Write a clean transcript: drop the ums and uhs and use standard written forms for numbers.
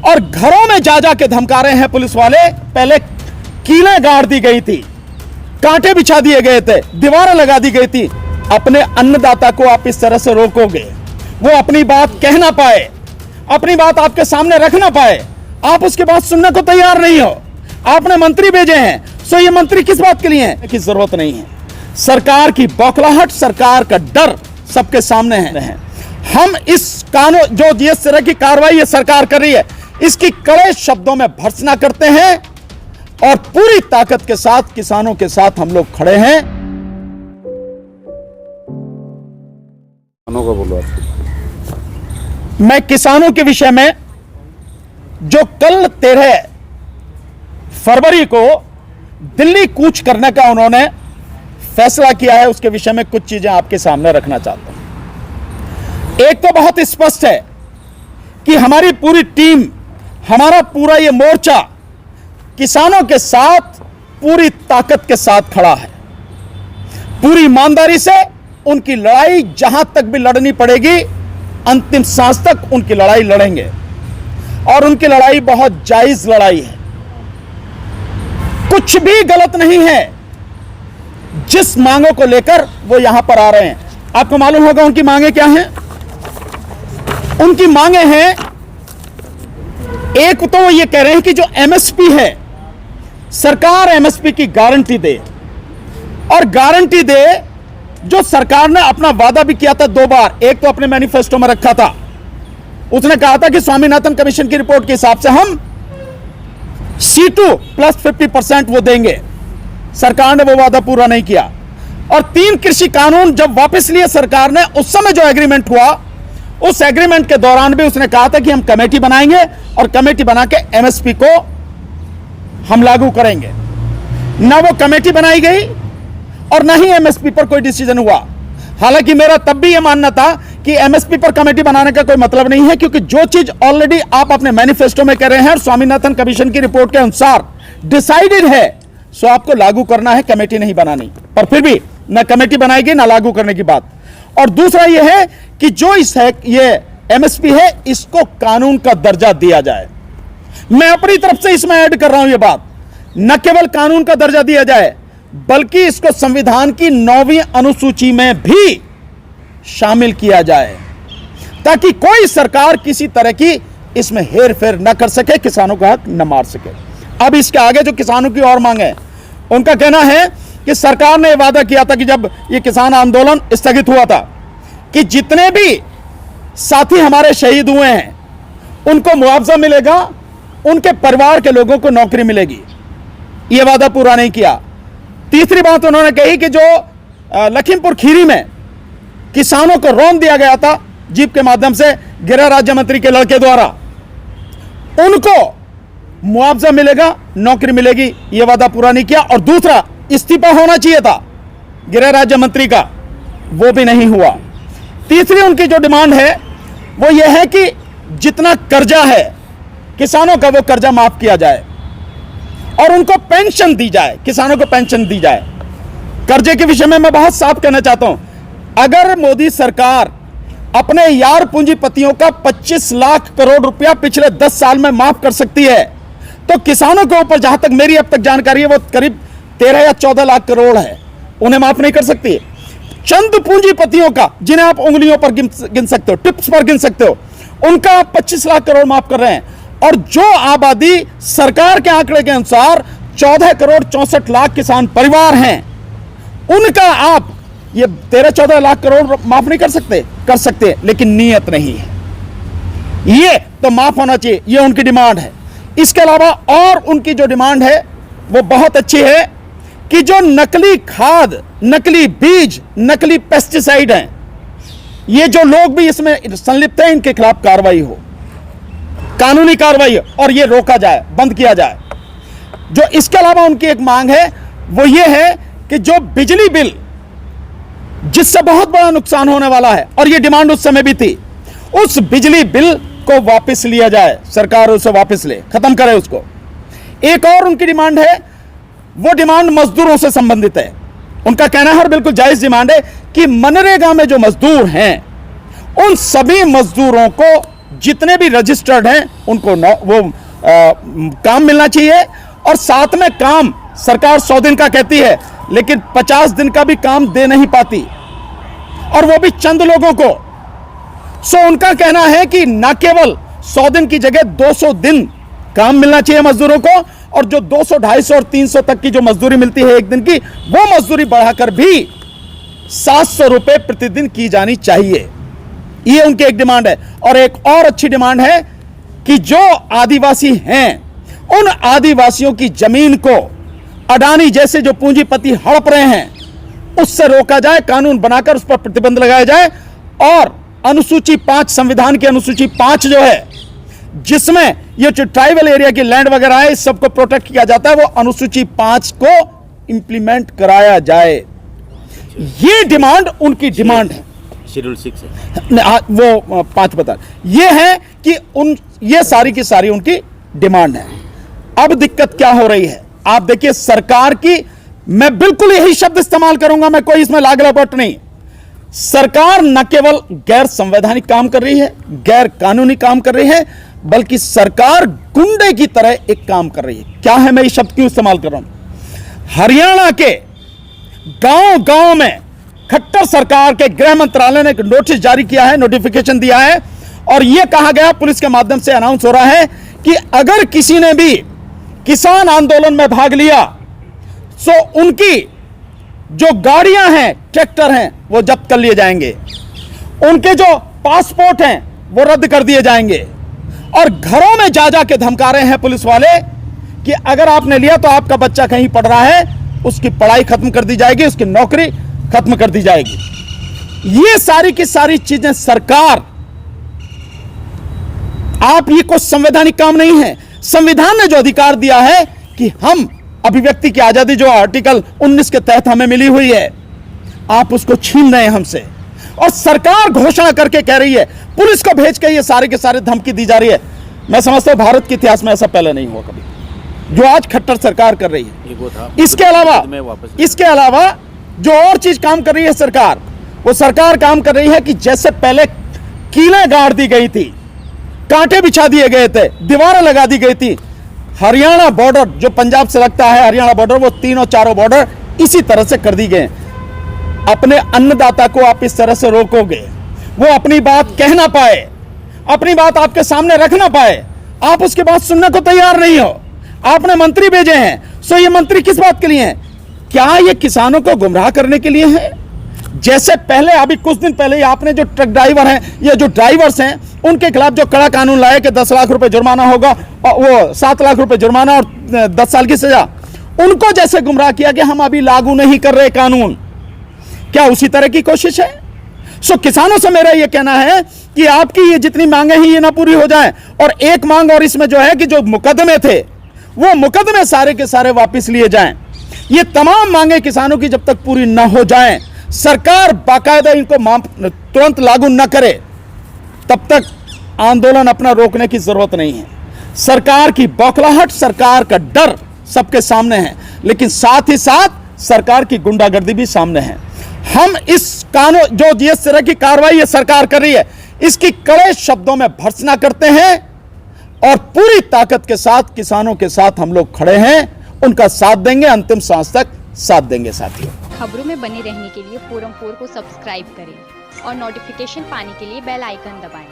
और घरों में जा जा के धमका रहे हैं पुलिस वाले। पहले कीलें गाड़ दी गई थी, कांटे बिछा दिए गए थे, दीवारें लगा दी गई थी। अपने अन्नदाता को आप इस तरह से रोकोगे, वो अपनी बात कह ना पाए, अपनी बात आपके सामने रख ना पाए, आप उसकी बात सुनने को तैयार नहीं हो। आपने मंत्री भेजे हैं, सो ये मंत्री किस बात के लिए हैं की जरूरत नहीं है। सरकार की बौखलाहट, सरकार का डर सबके सामने है। हम इस कानून जो जिस तरह की कार्रवाई ये सरकार कर रही है, इसकी कड़े शब्दों में भर्त्सना करते हैं और पूरी ताकत के साथ किसानों के साथ हम लोग खड़े हैं। किसानों का बोलो। मैं किसानों के विषय में जो कल 13 फरवरी को दिल्ली कूच करने का उन्होंने फैसला किया है, उसके विषय में कुछ चीजें आपके सामने रखना चाहता हूं। एक तो बहुत स्पष्ट है कि हमारी पूरी टीम, हमारा पूरा ये मोर्चा किसानों के साथ पूरी ताकत के साथ खड़ा है। पूरी ईमानदारी से उनकी लड़ाई जहां तक भी लड़नी पड़ेगी, अंतिम सांस तक उनकी लड़ाई लड़ेंगे। और उनकी लड़ाई बहुत जायज लड़ाई है, कुछ भी गलत नहीं है। जिस मांगों को लेकर वो यहां पर आ रहे हैं, आपको मालूम होगा उनकी मांगे क्या हैं। उनकी मांगे हैं, एक तो वो ये कह रहे हैं कि जो एमएसपी है, सरकार एमएसपी की गारंटी दे, और गारंटी दे जो सरकार ने अपना वादा भी किया था 2 बार। एक तो अपने मैनिफेस्टो में रखा था, उसने कहा था कि स्वामीनाथन कमीशन की रिपोर्ट के हिसाब से हम C2 प्लस 50% वो देंगे। सरकार ने वो वादा पूरा नहीं किया। और 3 कृषि कानून जब वापस लिए सरकार ने, उस समय जो एग्रीमेंट हुआ, उस एग्रीमेंट के दौरान भी उसने कहा था कि हम कमेटी बनाएंगे और कमेटी बना के एमएसपी को हम लागू करेंगे। ना वो कमेटी बनाई गई और ना ही एमएसपी पर कोई डिसीजन हुआ। हालांकि मेरा तब भी यह मानना था कि एमएसपी पर कमेटी बनाने का कोई मतलब नहीं है, क्योंकि जो चीज ऑलरेडी आप अपने मैनिफेस्टो में कह रहे हैं और स्वामीनाथन कमीशन की रिपोर्ट के अनुसार डिसाइडेड है, सो आपको लागू करना है, कमेटी नहीं बनानी। पर फिर भी ना कमेटी बनाएगी ना लागू करने की बात। और दूसरा यह है कि जो ये एमएसपी है, इसको कानून का दर्जा दिया जाए। मैं अपनी तरफ से इसमें ऐड कर रहा हूं यह बात, न केवल कानून का दर्जा दिया जाए, बल्कि इसको संविधान की 9वीं अनुसूची में भी शामिल किया जाए, ताकि कोई सरकार किसी तरह की इसमें हेर फेर न कर सके, किसानों का हक न मार सके। अब इसके आगे जो किसानों की और मांग है, उनका कहना है कि सरकार ने वादा किया था कि जब ये किसान आंदोलन स्थगित हुआ था, कि जितने भी साथी हमारे शहीद हुए हैं उनको मुआवजा मिलेगा, उनके परिवार के लोगों को नौकरी मिलेगी। यह वादा पूरा नहीं किया। तीसरी बात उन्होंने कही कि जो लखीमपुर खीरी में किसानों को रौंद दिया गया था जीप के माध्यम से गृह राज्य मंत्री के लड़के द्वारा, उनको मुआवजा मिलेगा, नौकरी मिलेगी। यह वादा पूरा नहीं किया। और दूसरा, इस्तीफा होना चाहिए था गृह राज्य मंत्री का, वो भी नहीं हुआ। तीसरी उनकी जो डिमांड है वो यह है कि जितना कर्जा है किसानों का, वो कर्जा माफ किया जाए और उनको पेंशन दी जाए, किसानों को पेंशन दी जाए। कर्जे के विषय में मैं बहुत साफ कहना चाहता हूं, अगर मोदी सरकार अपने यार पूंजीपतियों का 25 लाख करोड़ रुपया पिछले 10 साल में माफ कर सकती है, तो किसानों के ऊपर, जहां तक मेरी अब तक जानकारी है, वो करीब 13 या 14 लाख करोड़ है, उन्हें माफ नहीं कर सकती। चंद पूंजीपतियों का, जिन्हें आप उंगलियों पर गिन सकते हो, टिप्स पर गिन सकते हो, उनका आप 25 लाख करोड़ माफ कर रहे हैं। और जो आबादी सरकार के आंकड़े के अनुसार 14 करोड़ 64 लाख किसान परिवार हैं, उनका आप ये 13-14 लाख करोड़ माफ नहीं कर सकते? कर सकते, लेकिन नीयत नहीं है। ये तो माफ होना चाहिए, ये उनकी डिमांड है। इसके अलावा और उनकी जो डिमांड है वो बहुत अच्छी है कि जो नकली खाद, नकली बीज, नकली पेस्टिसाइड हैं, ये जो लोग भी इसमें संलिप्त हैं, इनके खिलाफ कार्रवाई हो, कानूनी कार्रवाई, और ये रोका जाए, बंद किया जाए। जो इसके अलावा उनकी एक मांग है वो ये है कि जो बिजली बिल, जिससे बहुत बड़ा नुकसान होने वाला है, और ये डिमांड उस समय भी थी, उस बिजली बिल को वापस लिया जाए, सरकार उसे वापस ले, खत्म करे उसको। एक और उनकी डिमांड है, वो डिमांड मजदूरों से संबंधित है। उनका कहना है, और बिल्कुल जायज डिमांड है, कि मनरेगा में जो मजदूर हैं, उन सभी मजदूरों को जितने भी रजिस्टर्ड हैं उनको काम मिलना चाहिए। और साथ में काम सरकार 100 दिन का कहती है, लेकिन 50 दिन का भी काम दे नहीं पाती, और वो भी चंद लोगों को। सो उनका कहना है कि न केवल 100 दिन की जगह 200 दिन काम मिलना चाहिए मजदूरों को, और जो 200, 250 और 300 तक की जो मजदूरी मिलती है एक दिन की, वो मजदूरी बढ़ाकर भी 700 रुपए प्रतिदिन की जानी चाहिए। ये उनकी एक डिमांड है। और एक और अच्छी डिमांड है कि जो आदिवासी हैं, उन आदिवासियों की जमीन को अडानी जैसे जो पूंजीपति हड़प रहे हैं, उससे रोका जाए, कानून बनाकर उस पर प्रतिबंध लगाया जाए। और अनुसूची 5, संविधान की अनुसूची 5 जो है, जिसमें ये जो ट्राइबल एरिया की लैंड वगैरह है, इस सबको प्रोटेक्ट किया जाता है, वो अनुसूची 5 को इंप्लीमेंट कराया जाए। ये डिमांड उनकी डिमांड है। शेड्यूल 6 वो 5 बता, ये है कि ये सारी की सारी उनकी डिमांड है। अब दिक्कत क्या हो रही है आप देखिए, सरकार की, मैं बिल्कुल यही शब्द इस्तेमाल करूंगा, मैं कोई इसमें लाग लपट नहीं। सरकार न केवल गैर संवैधानिक काम कर रही है, गैर कानूनी काम कर रही है, बल्कि सरकार गुंडे की तरह एक काम कर रही है। क्या है, मैं ये शब्द क्यों इस्तेमाल कर रहा हूं? हरियाणा के गांव-गांव में खट्टर सरकार के गृह मंत्रालय ने एक नोटिस जारी किया है, नोटिफिकेशन दिया है, और यह कहा गया, पुलिस के माध्यम से अनाउंस हो रहा है कि अगर किसी ने भी किसान आंदोलन में भाग लिया, तो उनकी जो गाड़ियां हैं, ट्रैक्टर हैं, वो जब्त कर लिए जाएंगे, उनके जो पासपोर्ट हैं वो रद्द कर दिए जाएंगे, और घरों में जा जा के धमका रहे हैं पुलिस वाले कि अगर आपने लिया तो आपका बच्चा कहीं पढ़ रहा है, उसकी पढ़ाई खत्म कर दी जाएगी, उसकी नौकरी खत्म कर दी जाएगी। ये सारी की सारी चीजें सरकार, आप ये कोई संवैधानिक काम नहीं है। संविधान ने जो अधिकार दिया है कि हम अभिव्यक्ति की आजादी, जो आर्टिकल 19 के तहत हमें मिली हुई है, आप उसको छीन रहे हैं हमसे। और सरकार घोषणा करके कह रही है, पुलिस को भेज के ये सारे के सारे धमकी दी जा रही है। मैं समझता हूं भारत के इतिहास में ऐसा पहले नहीं हुआ कभी, जो आज खट्टर सरकार कर रही है। इसके अलावा जो और चीज काम कर रही है सरकार, वो सरकार काम कर रही है कि जैसे पहले कीलें गाड़ दी गई थी, कांटे बिछा दिए गए थे, दीवारें लगा दी गई थी, हरियाणा बॉर्डर जो पंजाब से लगता है, हरियाणा बॉर्डर, वो तीनों चारों बॉर्डर इसी तरह से कर दी गए। अपने अन्नदाता को आप इस तरह से रोकोगे, वो अपनी बात कह ना पाए, अपनी बात आपके सामने रख ना पाए, आप उसकी बात सुनने को तैयार नहीं हो। आपने मंत्री भेजे हैं, सो ये मंत्री किस बात के लिए हैं? क्या ये किसानों को गुमराह करने के लिए है? जैसे पहले, अभी कुछ दिन पहले आपने जो ट्रक ड्राइवर हैं, ये जो ड्राइवर्स हैं, उनके खिलाफ जो कड़ा कानून लाया कि 10 लाख रुपए जुर्माना होगा, और वो 7 लाख रुपए जुर्माना और 10 साल की सजा, उनको जैसे गुमराह किया कि हम अभी लागू नहीं कर रहे कानून, क्या उसी तरह की कोशिश है? सो किसानों से मेरा यह कहना है कि आपकी ये जितनी मांगे हैं ये ना पूरी हो जाए। और एक मांग और इसमें जो है कि जो मुकदमे थे, वो मुकदमे सारे के सारे वापस लिए जाएं। ये तमाम मांगे किसानों की जब तक पूरी न हो जाएं, सरकार बाकायदा इनको तुरंत लागू न करे, तब तक आंदोलन अपना रोकने की जरूरत नहीं है। सरकार की बौखलाहट, सरकार का डर सबके सामने है, लेकिन साथ ही साथ सरकार की गुंडागर्दी भी सामने है। हम इस कानून, जो जिस तरह की कार्रवाई ये सरकार कर रही है, इसकी कड़े शब्दों में भर्त्सना करते हैं, और पूरी ताकत के साथ किसानों के साथ हम लोग खड़े हैं, उनका साथ देंगे, अंतिम सांस तक साथ देंगे। साथियों, खबरों में बने रहने के लिए फोरम 4 को सब्सक्राइब करें और नोटिफिकेशन पाने के लिए बेल आइकन दबाएं।